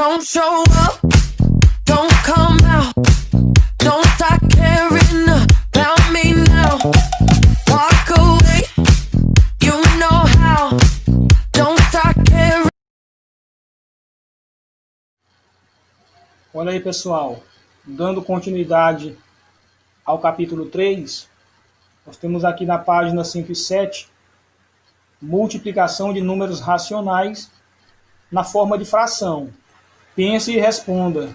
Don't show up, don't come out, don't start caring about me now. Walk away, you know how, don't start caring. Olha aí, pessoal, dando continuidade ao capítulo 3, nós temos aqui na página 107, multiplicação de números racionais na forma de fração. Pense e responda.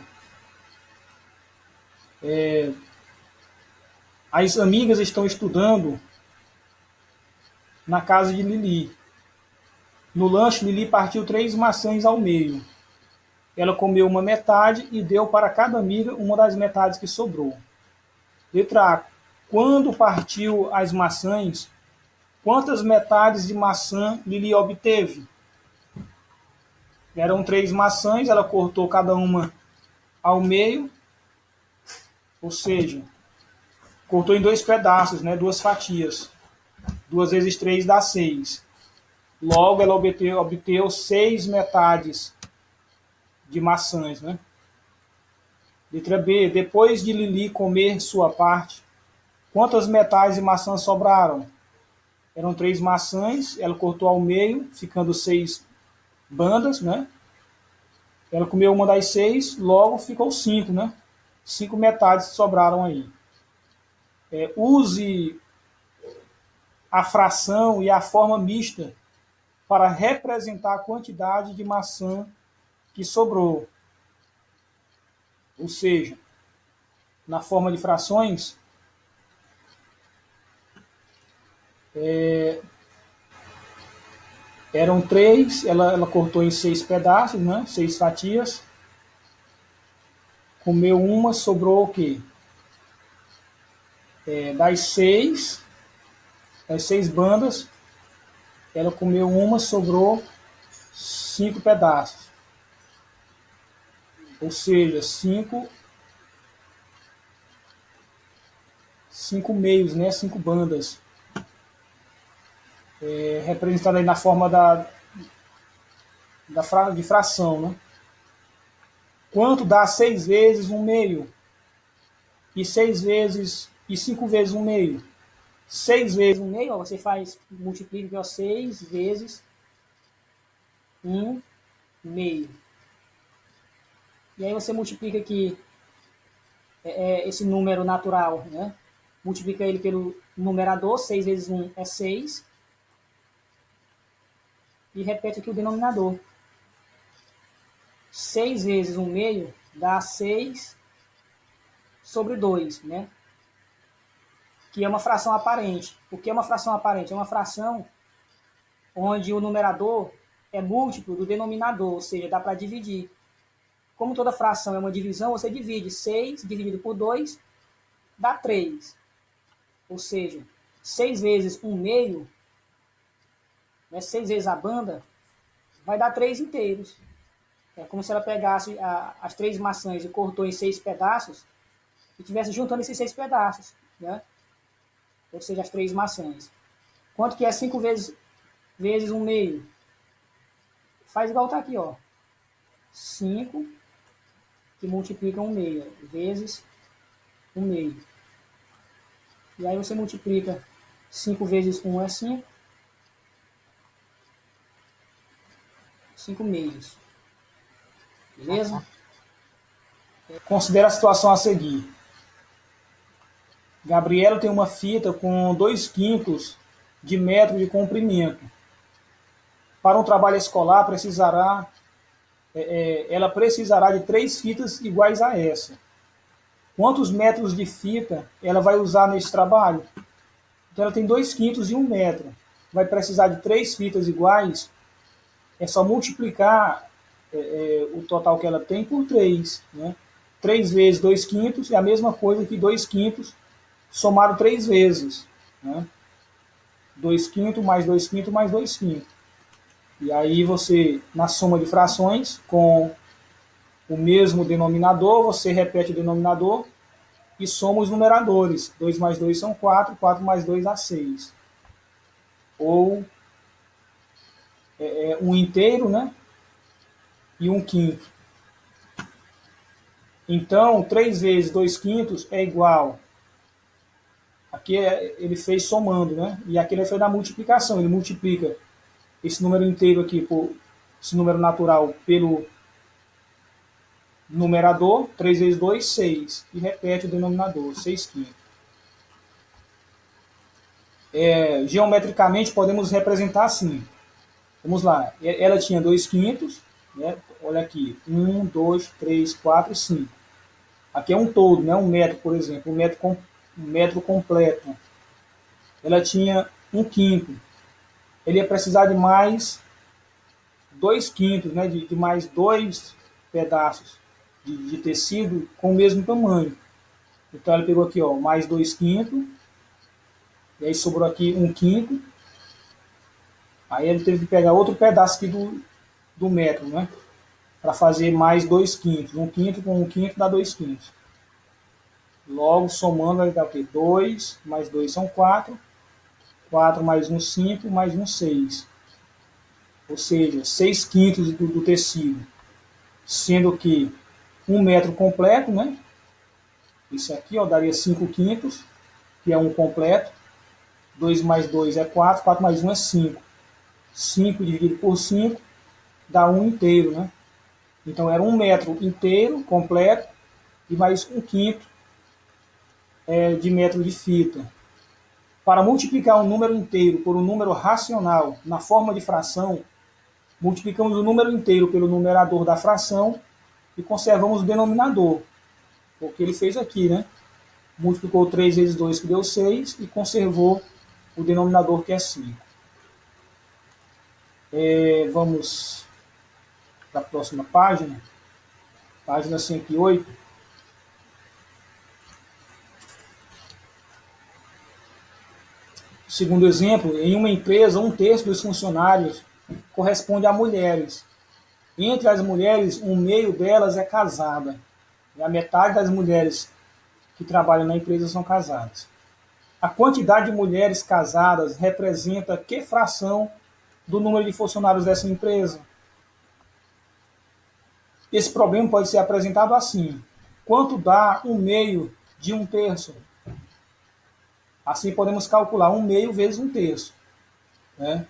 As amigas estão estudando na casa de Lili. No lanche, Lili partiu 3 maçãs ao meio. Ela comeu uma metade e deu para cada amiga uma das metades que sobrou. Letra A. Quando partiu as maçãs, quantas metades de maçã Lili obteve? Eram 3 maçãs, ela cortou cada uma ao meio, ou seja, cortou em 2 pedaços, 2 fatias. 2 vezes 3 dá 6. Logo, ela obteve 6 metades de maçãs. Letra B. Depois de Lili comer sua parte, quantas metades de maçã sobraram? Eram 3 maçãs, ela cortou ao meio, ficando 6 bandas, Ela comeu uma das 6, logo ficou 5, 5 metades sobraram aí. Use a fração e a forma mista para representar a quantidade de maçã que sobrou. Ou seja, na forma de frações, eram 3, ela cortou em 6 pedaços, 6 fatias. Comeu uma, sobrou o quê? Das 6 bandas, ela comeu uma, sobrou 5 pedaços. Ou seja, 5 meios, 5 bandas. Representada aí na forma de fração. Quanto dá 6 vezes 1 meio? E 5 vezes 1 meio? 6 vezes 1 meio, você multiplica 6 vezes 1 meio. E aí você multiplica aqui esse número natural, multiplica ele pelo numerador, 6 vezes 1 é 6. E repete aqui o denominador. 6 vezes 1 meio dá 6 sobre 2, Que é uma fração aparente. O que é uma fração aparente? É uma fração onde o numerador é múltiplo do denominador, ou seja, dá para dividir. Como toda fração é uma divisão, você divide 6 dividido por 2 dá 3. Ou seja, 6 vezes 1 meio, 6 vezes a banda, vai dar 3 inteiros. É como se ela pegasse as 3 maçãs e cortou em 6 pedaços e estivesse juntando esses 6 pedaços, Ou seja, as 3 maçãs. Quanto que é 5 vezes 1 meio? Faz igual tá aqui, 5 que multiplica 1 meio, vezes 1 meio. E aí você multiplica 5 vezes 1 é 5. 5 meios. Beleza? Considere a situação a seguir. Gabriela tem uma fita com 2 quintos de metro de comprimento. Para um trabalho escolar, ela precisará de 3 fitas iguais a essa. Quantos metros de fita ela vai usar nesse trabalho? Então, ela tem 2 quintos de 1 metro. Vai precisar de 3 fitas iguais. É só multiplicar o total que ela tem por 3. 3 vezes 2 quintos é a mesma coisa que 2 quintos somado 3 vezes. 2 quintos mais 2 quintos mais 2 quintos. E aí você, na soma de frações, com o mesmo denominador, você repete o denominador e soma os numeradores. 2 mais 2 são 4, 4 mais 2 dá 6. Ou um inteiro, e 1 quinto. Então, 3 vezes 2 quintos é igual. Aqui ele fez somando, né? E aqui ele fez da multiplicação. Ele multiplica esse número inteiro aqui, por esse número natural, pelo numerador. 3 vezes 2, 6. E repete o denominador, 6 quintos. Geometricamente, podemos representar assim. Vamos lá. Ela tinha 2 quintos. Né? Olha aqui. 1, 2, 3, 4, 5. Aqui é um todo, né? Um metro, por exemplo. Um metro completo. Ela tinha 1 quinto. Ele ia precisar de mais 2 quintos, né? De mais 2 pedaços de tecido com o mesmo tamanho. Então, ele pegou aqui, ó, mais 2 quintos. E aí sobrou aqui 1 quinto. Aí ele teve que pegar outro pedaço aqui do metro, né? Para fazer mais 2 quintos. 1 quinto com 1 quinto dá 2 quintos. Logo, somando, vai dar o quê? 2 mais 2 são 4. 4 mais 1, 5, mais 1, 6. Ou seja, 6 quintos do tecido. Sendo que 1 metro completo, né? Isso aqui, ó, daria 5 quintos, que é 1 completo. 2 mais 2 é 4, 4 mais 1 é 5. 5 dividido por 5 dá 1 inteiro, né? Então era 1 metro inteiro, completo, e mais 1 quinto de metro de fita. Para multiplicar um número inteiro por um número racional na forma de fração, multiplicamos o número inteiro pelo numerador da fração e conservamos o denominador. O que ele fez aqui, né? Multiplicou 3 vezes 2, que deu 6, e conservou o denominador, que é 5. Vamos para a próxima página. Página 108. Segundo exemplo, em uma empresa, 1/3 dos funcionários corresponde a mulheres. Entre as mulheres, 1/2 delas é casada. E a metade das mulheres que trabalham na empresa são casadas. A quantidade de mulheres casadas representa que fração do número de funcionários dessa empresa? Esse problema pode ser apresentado assim. Quanto dá 1/2 de 1/3? Assim podemos calcular 1/2 vezes 1/3. Né?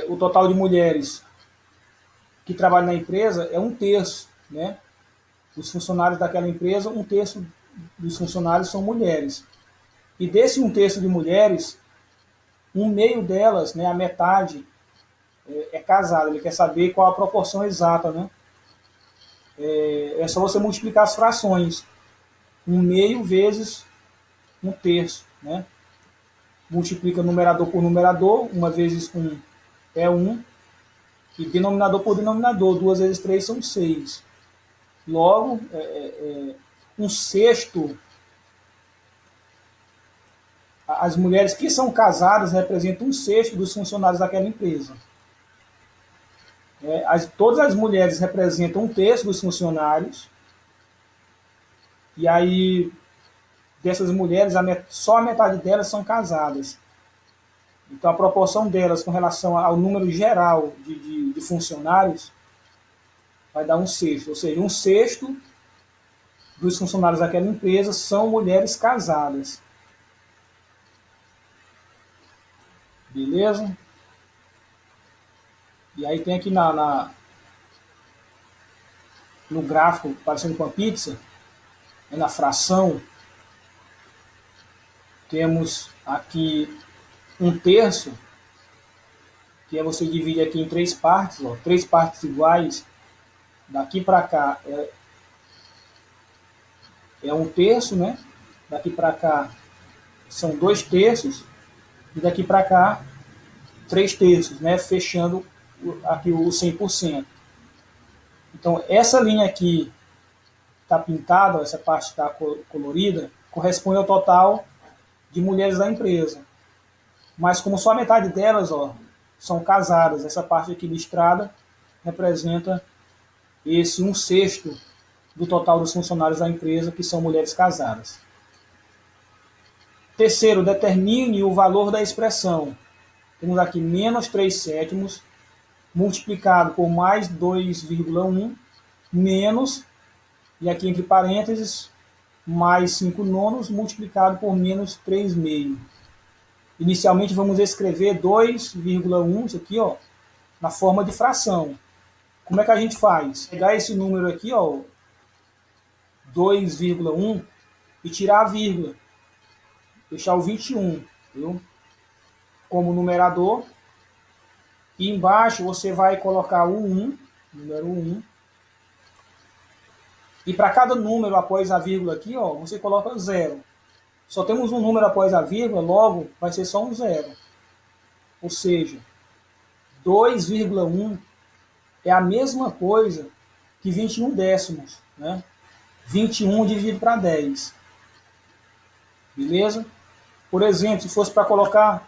O total de mulheres que trabalham na empresa é 1/3. Né? Os funcionários daquela empresa, 1/3 dos funcionários são mulheres. E desse 1/3 de mulheres, 1/2 delas, né, a metade, é casada. Ele quer saber qual a proporção exata. Né? É só você multiplicar as frações. 1/2 vezes 1/3. Né? Multiplica numerador por numerador. 1 vezes 1 é 1. E denominador por denominador. 2 vezes 3 são 6. Logo, 1/6. As mulheres que são casadas representam 1/6 dos funcionários daquela empresa. Todas as mulheres representam 1/3 dos funcionários. E aí, dessas mulheres, só a metade delas são casadas. Então, a proporção delas com relação ao número geral de funcionários vai dar 1/6. Ou seja, 1/6 dos funcionários daquela empresa são mulheres casadas. Beleza? E aí tem aqui no gráfico, parecendo com a pizza, na fração, temos aqui 1/3, que você divide aqui em 3 partes, ó, 3 partes iguais. Daqui para cá é 1/3, né? Daqui para cá são 2/3, e daqui para cá 3/3, né? Fechando aqui o 100%. Então, essa linha aqui está pintada, essa parte está colorida, corresponde ao total de mulheres da empresa. Mas como só a metade delas, ó, são casadas, essa parte aqui listrada representa esse 1/6 do total dos funcionários da empresa, que são mulheres casadas. Terceiro, determine o valor da expressão. Temos aqui menos 3/7 multiplicado por mais 2,1 menos e aqui entre parênteses, mais 5 nonos multiplicado por menos 3 meio. Inicialmente vamos escrever 2,1, isso aqui, ó, na forma de fração. Como é que a gente faz? Pegar esse número aqui, ó, 2,1, e tirar a vírgula. Deixar o 21, viu? Como numerador. E embaixo você vai colocar o 1, número 1. E para cada número após a vírgula aqui, ó, você coloca 0. Só temos um número após a vírgula, logo vai ser só um 0. Ou seja, 2,1 é a mesma coisa que 21 décimos, né? 21 dividido para 10. Beleza? Por exemplo, se fosse para colocar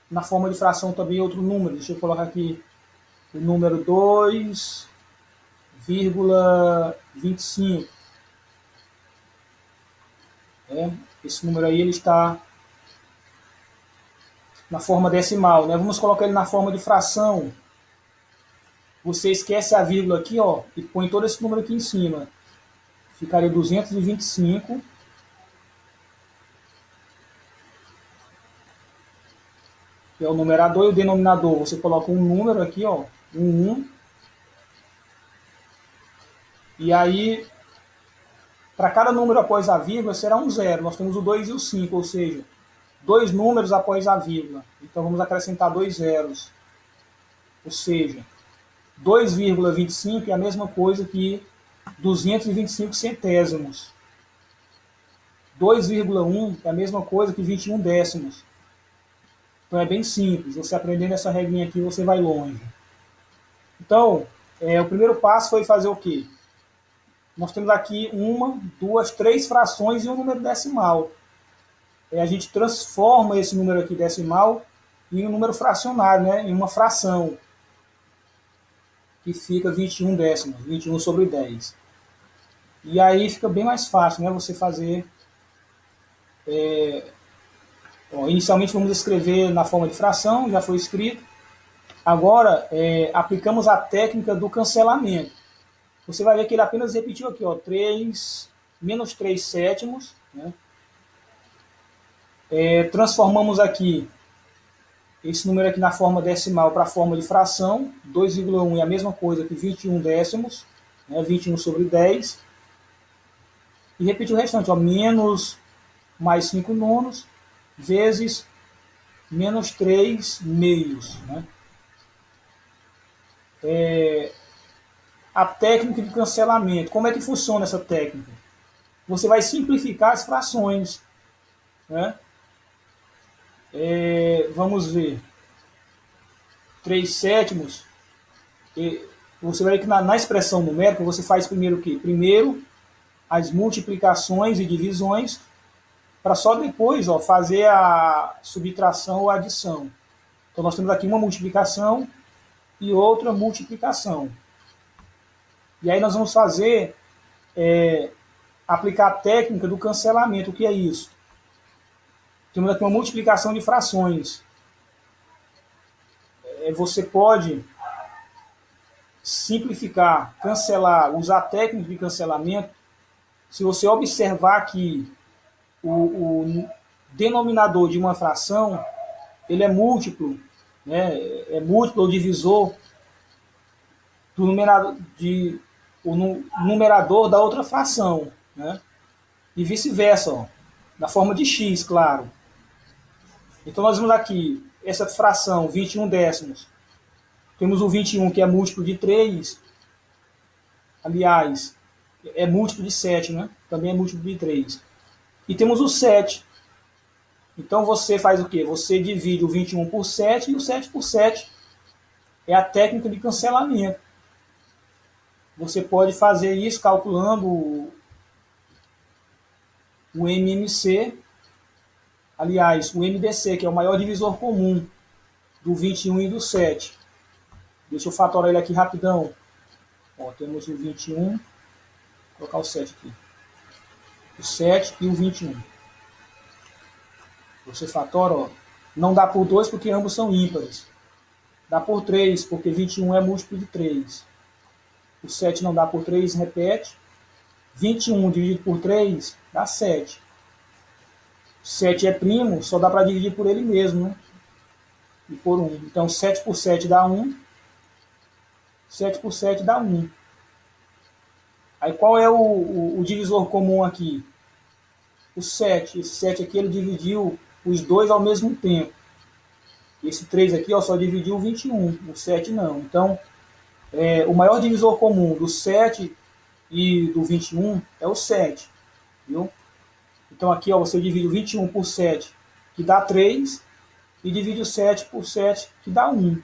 na forma de fração também outro número. Deixa eu colocar aqui o número 2,25. Esse número aí ele está na forma decimal, né? Vamos colocar ele na forma de fração. Você esquece a vírgula aqui, ó, e põe todo esse número aqui em cima. Ficaria 225. Que é o numerador, e o denominador. Você coloca um número aqui, ó, um 1. E aí, para cada número após a vírgula, será um 0. Nós temos o 2 e o 5, ou seja, 2 números após a vírgula. Então, vamos acrescentar 2 zeros. Ou seja, 2,25 é a mesma coisa que 225 centésimos. 2,1 é a mesma coisa que 21 décimos. Então é bem simples. Você aprendendo essa regrinha aqui, você vai longe. Então, o primeiro passo foi fazer o quê? Nós temos aqui 1, 2, 3 frações e um número decimal. A gente transforma esse número aqui decimal em um número fracionário, né? Em uma fração. Que fica 21 décimos, 21 sobre 10. E aí fica bem mais fácil, né? Você fazer... inicialmente vamos escrever na forma de fração, já foi escrito. Agora, aplicamos a técnica do cancelamento. Você vai ver que ele apenas repetiu aqui, ó, menos 3 sétimos. Né? Transformamos aqui esse número aqui na forma decimal para a forma de fração. 2,1 é a mesma coisa que 21 décimos, né? 21 sobre 10. E repetiu o restante, ó, menos mais 5 nonos, vezes menos 3 meios. Né? A técnica de cancelamento. Como é que funciona essa técnica? Você vai simplificar as frações. Né? Vamos ver. 3 sétimos. Você vai ver que na expressão numérica você faz primeiro o quê? Primeiro as multiplicações e divisões, para só depois, ó, fazer a subtração ou adição. Então nós temos aqui uma multiplicação e outra multiplicação. E aí nós vamos fazer, aplicar a técnica do cancelamento. O que é isso? Temos aqui uma multiplicação de frações. Você pode simplificar, cancelar, usar a técnica de cancelamento. Se você observar que o denominador de uma fração, ele é múltiplo, né? É múltiplo ou divisor do numerador da outra fração, né? E vice-versa, na forma de x, claro. Então nós vemos aqui, essa fração, 21 décimos, temos o 21 que é múltiplo de 3, aliás, é múltiplo de 7, né? Também é múltiplo de 3. E temos o 7. Então você faz o quê? Você divide o 21 por 7 e o 7 por 7. É a técnica de cancelamento. Você pode fazer isso calculando o MMC, aliás, o MDC, que é o maior divisor comum do 21 e do 7. Deixa eu fatorar ele aqui rapidão. Ó, temos o 21, vou colocar o 7 aqui. O 7 e o 21. Você fatora, ó, não dá por 2 porque ambos são ímpares. dá por 3, porque 21 é múltiplo de 3. O 7 não dá por 3, repete. 21 dividido por 3 dá 7. 7 é primo, só dá para dividir por ele mesmo, né? E por 1. Então 7 por 7 dá 1. 7 por 7 dá 1. Aí qual é o divisor comum aqui? O 7. Esse 7 aqui ele dividiu os dois ao mesmo tempo. Esse 3 aqui ó, só dividiu o 21. O 7 não. Então o maior divisor comum do 7 e do 21 é o 7. Viu? Então aqui ó, você divide o 21 por 7, que dá 3, e divide o 7 por 7, que dá 1.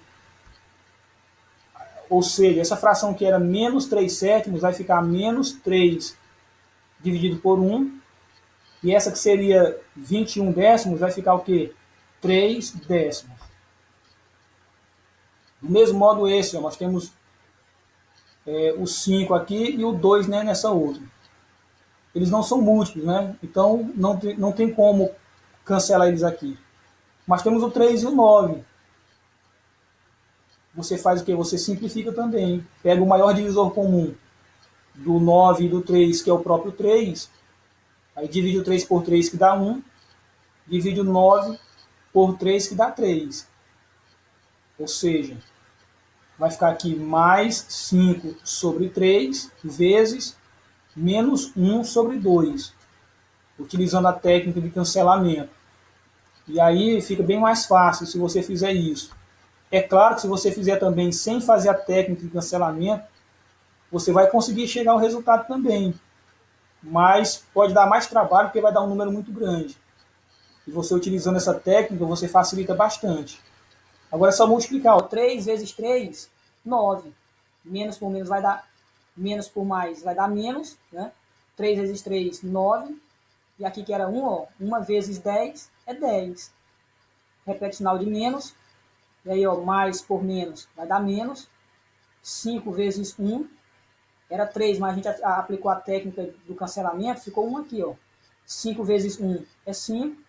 Ou seja, essa fração que era menos 3 sétimos vai ficar menos 3 dividido por 1. E essa que seria 21 décimos vai ficar o quê? 3 décimos. Do mesmo modo esse, ó, nós temos o 5 aqui e o 2, né, nessa outra. Eles não são múltiplos, né? Então não tem como cancelar eles aqui. Mas temos o 3 e o 9. Você faz o que? Você simplifica também. Pega o maior divisor comum do 9 e do 3, que é o próprio 3. Aí divide o 3 por 3, que dá 1. Divide o 9 por 3, que dá 3. Ou seja, vai ficar aqui mais 5 sobre 3 vezes menos 1 sobre 2. Utilizando a técnica de cancelamento. E aí fica bem mais fácil se você fizer isso. É claro que se você fizer também sem fazer a técnica de cancelamento, você vai conseguir chegar ao resultado também. Mas pode dar mais trabalho porque vai dar um número muito grande. E você utilizando essa técnica, você facilita bastante. Agora é só multiplicar. Ó, 3 vezes 3, 9. Menos por menos vai dar menos por mais, vai dar menos. Né? 3 vezes 3, 9. E aqui que era 1, ó, 1 vezes 10 é 10. Repete o sinal de menos. E aí, ó, mais por menos vai dar menos. 5 vezes 1 era 3, mas a gente aplicou a técnica do cancelamento, ficou 1 aqui, ó. 5 vezes 1 é 5.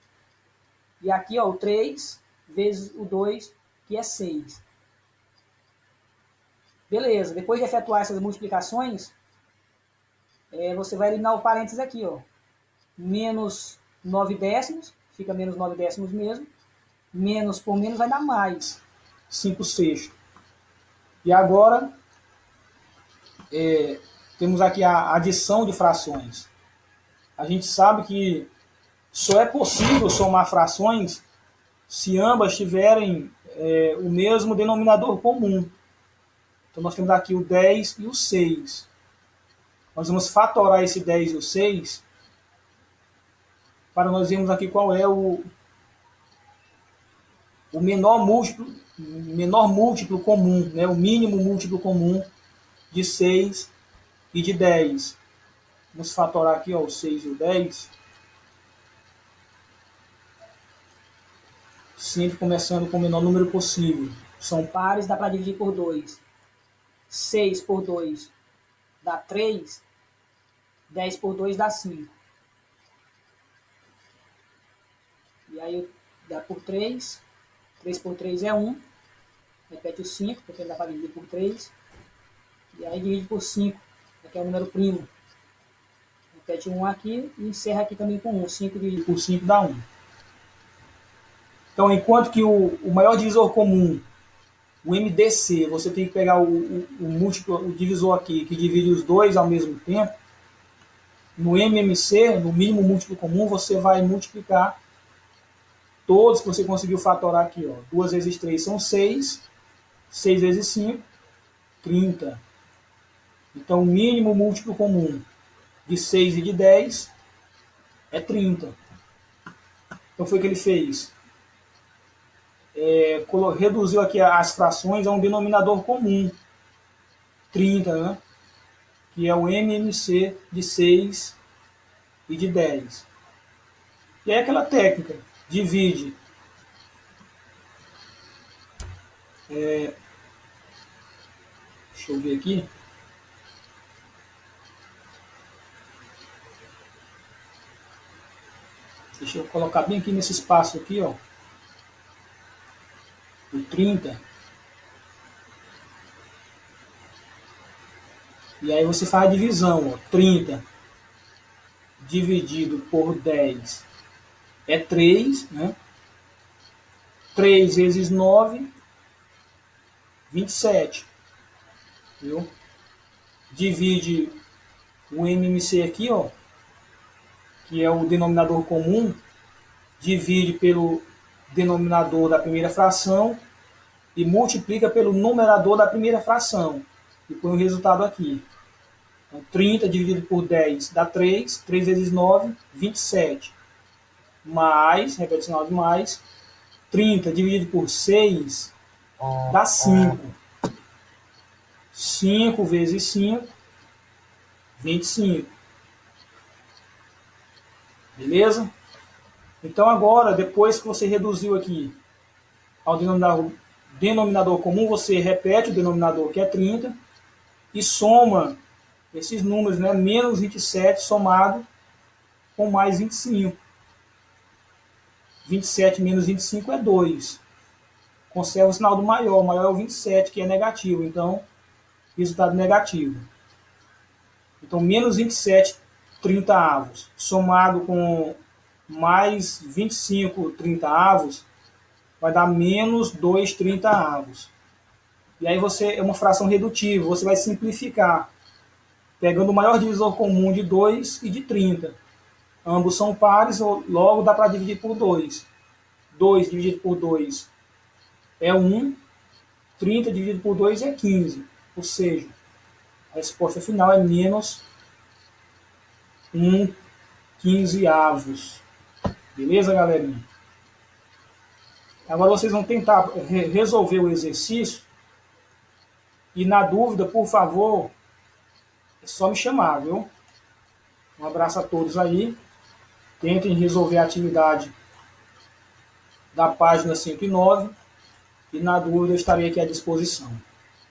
E aqui, ó, o 3 vezes o 2, que é 6. Beleza, depois de efetuar essas multiplicações, você vai eliminar o parênteses aqui, ó. Menos 9 décimos, fica menos 9 décimos mesmo. Menos por menos vai dar mais 5 sextos. E agora temos aqui a adição de frações. A gente sabe que só é possível somar frações se ambas tiverem o mesmo denominador comum. Então nós temos aqui o 10 e o 6. Nós vamos fatorar esse 10 e o 6 para nós vermos aqui qual é o menor múltiplo comum, né? O mínimo múltiplo comum de 6 e de 10. Vamos fatorar aqui ó, o 6 e o 10. Sempre começando com o menor número possível. São pares, dá para dividir por 2. 6 por 2 dá 3. 10 por 2 dá 5. E aí dá por 3. 3 por 3 é 1. Repete o 5, porque dá para dividir por 3. E aí divide por 5, que é o número primo. Repete 1 aqui e encerra aqui também com 1. 5 dividido por 5 dá 1. Então, enquanto que o maior divisor comum, o MDC, você tem que pegar o divisor aqui, que divide os dois ao mesmo tempo. No MMC, no mínimo múltiplo comum, você vai multiplicar todos que você conseguiu fatorar aqui. Ó. 2 vezes 3 são 6. 6 vezes 5, 30. Então, o mínimo múltiplo comum de 6 e de 10 é 30. Então, foi o que ele fez. Reduziu aqui as frações a um denominador comum, 30, né? Que é o MMC de 6 e de 10. E aí aquela técnica, divide deixa eu ver aqui. Deixa eu colocar bem aqui nesse espaço aqui, ó. O 30. E aí você faz a divisão, ó. 30 dividido por 10 é 3, né? 3 vezes 9, 27. Viu? Divide o MMC aqui, ó, que é o denominador comum, divide pelo denominador da primeira fração e multiplica pelo numerador da primeira fração. E põe o resultado aqui. Então, 30 dividido por 10 dá 3. 3 vezes 9, 27. Mais, repete o sinal de mais. 30 dividido por 6 dá 5. 5 vezes 5, 25. Beleza? Então agora, depois que você reduziu aqui ao denominador comum, você repete o denominador, que é 30, e soma esses números, né? Menos 27 somado com mais 25. 27 menos 25 é 2. Conserva o sinal do maior. O maior é o 27, que é negativo. Então, resultado negativo. Então, menos 27 30avos somado com mais 25 30avos vai dar menos 2 30avos. E aí você é uma fração redutível. Você vai simplificar, pegando o maior divisor comum de 2 e de 30. Ambos são pares, logo dá para dividir por 2. 2 dividido por 2 é 1. 30 dividido por 2 é 15. Ou seja, a resposta final é menos 1 15avos. Beleza, galerinha? Agora vocês vão tentar resolver o exercício. E na dúvida, por favor, é só me chamar, viu? Um abraço a todos aí. Tentem resolver a atividade da página 109 e na dúvida eu estarei aqui à disposição.